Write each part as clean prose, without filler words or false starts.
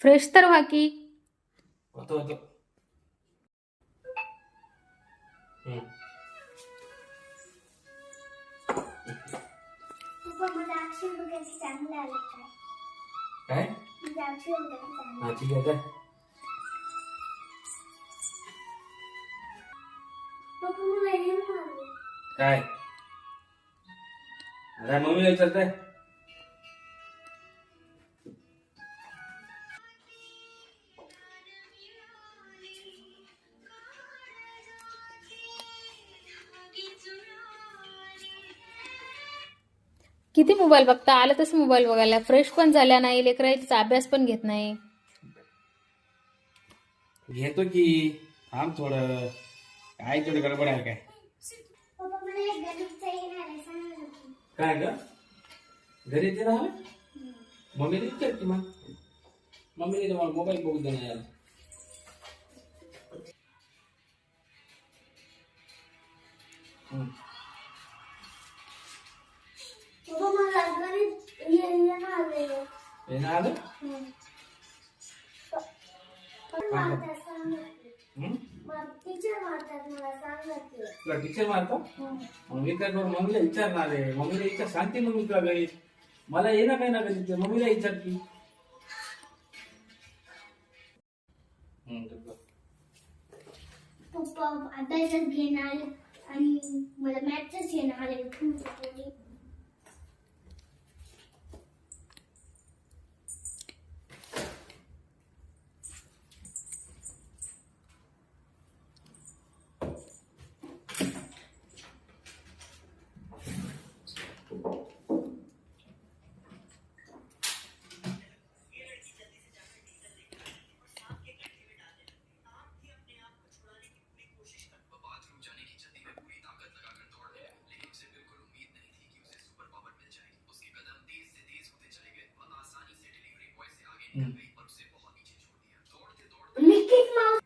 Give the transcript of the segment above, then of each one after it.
Fresh तर व्हा की. होतो होतो. पप्पा मला अक्षर वगैरे चांगलं आलं काय म्हणजे अक्षर वगैरे चांगलं. हा ठीक आहे काय. पप्पा मला हे मारलं. काय आता मम्मीला विचारताय. किती मोबाईल बघता, आलं तसं मोबाईल बघायला. फ्रेश पण झाल्या नाही, लेकराचा अभ्यास पण घेत नाही. घेतो की. थांब थोडं. काय थोडी गडबड आहे काय. पप्पा मला एक गणितचा येणार आहे सांग ना तू. काय ग घरी येते ना मम्मीला विचार की मग. मम्मीने तुम्हाला मोबाईल बघू देणार यार. पप्पा मला गणित येणार आहे. येणार आलं. मारतात सांग ना. हम्म? टीचर मारतात मला सांग ना तू. तुला टीचर मारतो. मग मी काय करू, मम्मीला विचारणार आहे. मम्मीला विचार सांगते मग मी तुला घरी. मला ये ना काय ना कधी मम्मीला विचार की. पप्पा अभ्यासात घेणार आणि मला मॅथ्सच येणार आहे. Mickey Mouse.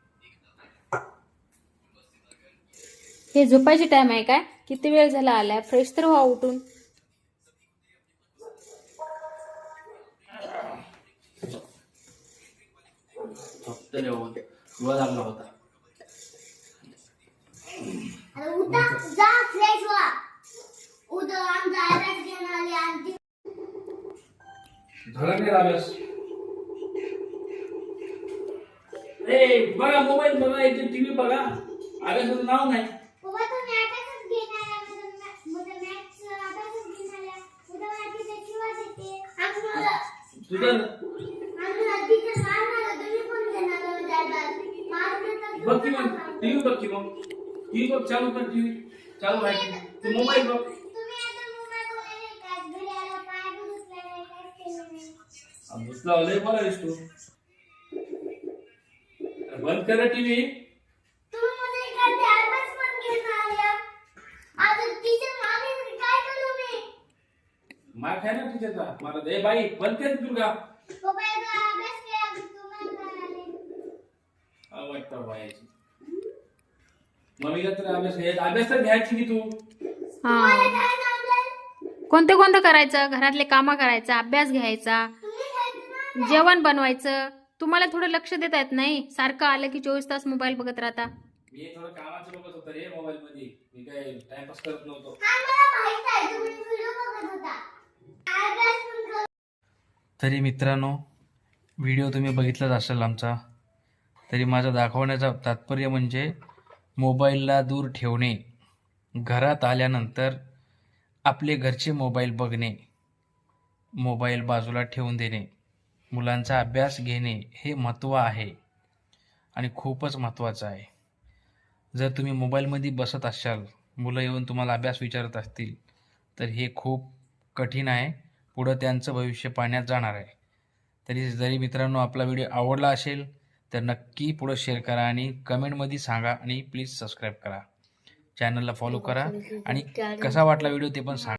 हे झोपायची टाइम आहे काय? किती वेळ झाला आलाय? फ्रेश तर व्हा उठून. तरी वर लागला होता. अरे उठा जा फ्रेश व्हा. उद्या आमचा अभ्यास घेणार आहे आणि झाला नाही अभ्यास. ए बघा मोबाईल बघा, इथे टीव्ही बघा. अभ्यासाचं नाव नाही. पप्पा तुम्ही अभ्यासच घेणार आहे. म्हणजे मॅथ्स अभ्यासच घेणार आहे. उद्या मला टीचरची वाट येते. आम्हाला तुझं टीचर मारणार आहे. तुम्ही पण घेणार आहे उद्या अभ्यास. मारलं तर बघ की मग टीव्ही बघ की मग. टीव्ही बघ, चालू कर टीव्ही. चालू आहे की तू मोबाईल बघ. तुम्ही आता मोबाईल वगैरे काय घरी आला पाय पण उचलला नाही, काहीच केलं नाही. दुसरा लय बघा दिसतो. बंद कर टीव्ही. तुम्ही मला एखादी अभ्यास पण घेणार आहे. आता टीचर मारली काय करू मी? मार खाय ना टीचरचा. मला दे बाई बंद कर दुर्गा. पप्पा एकदा अभ्यास केला की तुम्हाला काय आले? वाटतं व्हायची. मम्मीला तर अभ्यास तर घ्यायची की तू. हा, काय ना अभ्यास? कोणतं करायचं? घरातले कामं करायचा, अभ्यास घ्यायचा, तुम्ही घ्यायचं ना? जेवण बनवायचं. तुम्हाला थोडं लक्ष देता येत नाही? सारखं आलं की 24 तास मोबाईल बघत राहता. मी थोडं कामाचं बघत होतो रे मोबाईल मध्ये. मी काय टाइमपास करत नव्हतो. हा मला माहित आहे तुम्ही व्हिडिओ बघत होता. अभ्यास पण कर. तरी मित्रांनो, व्हिडिओ तुम्ही बघितलाच असेल आमचा. तरी माझा दाखवण्याचा तात्पर्य म्हणजे मोबाईलला दूर ठेवणे, घरात आल्यानंतर आपले घरचे मोबाईल बघणे, मोबाईल बाजूला ठेवून देणे, मुलांचा अभ्यास घेणे हे महत्त्व आहे आणि खूपच महत्त्वाचं आहे. जर तुम्ही मोबाईलमध्ये बसत असाल, मुलं येऊन तुम्हाला अभ्यास विचारत असतील, तर हे खूप कठीण आहे. पुढं त्यांचं भविष्य पाण्यात जाणार आहे. तरी जरी मित्रांनो आपला व्हिडिओ आवडला असेल तर नक्की पुढं शेअर करा आणि कमेंटमध्ये सांगा आणि प्लीज सबस्क्राईब करा. चॅनलला फॉलो करा आणि कसा वाटला व्हिडिओ ते पण सांगा.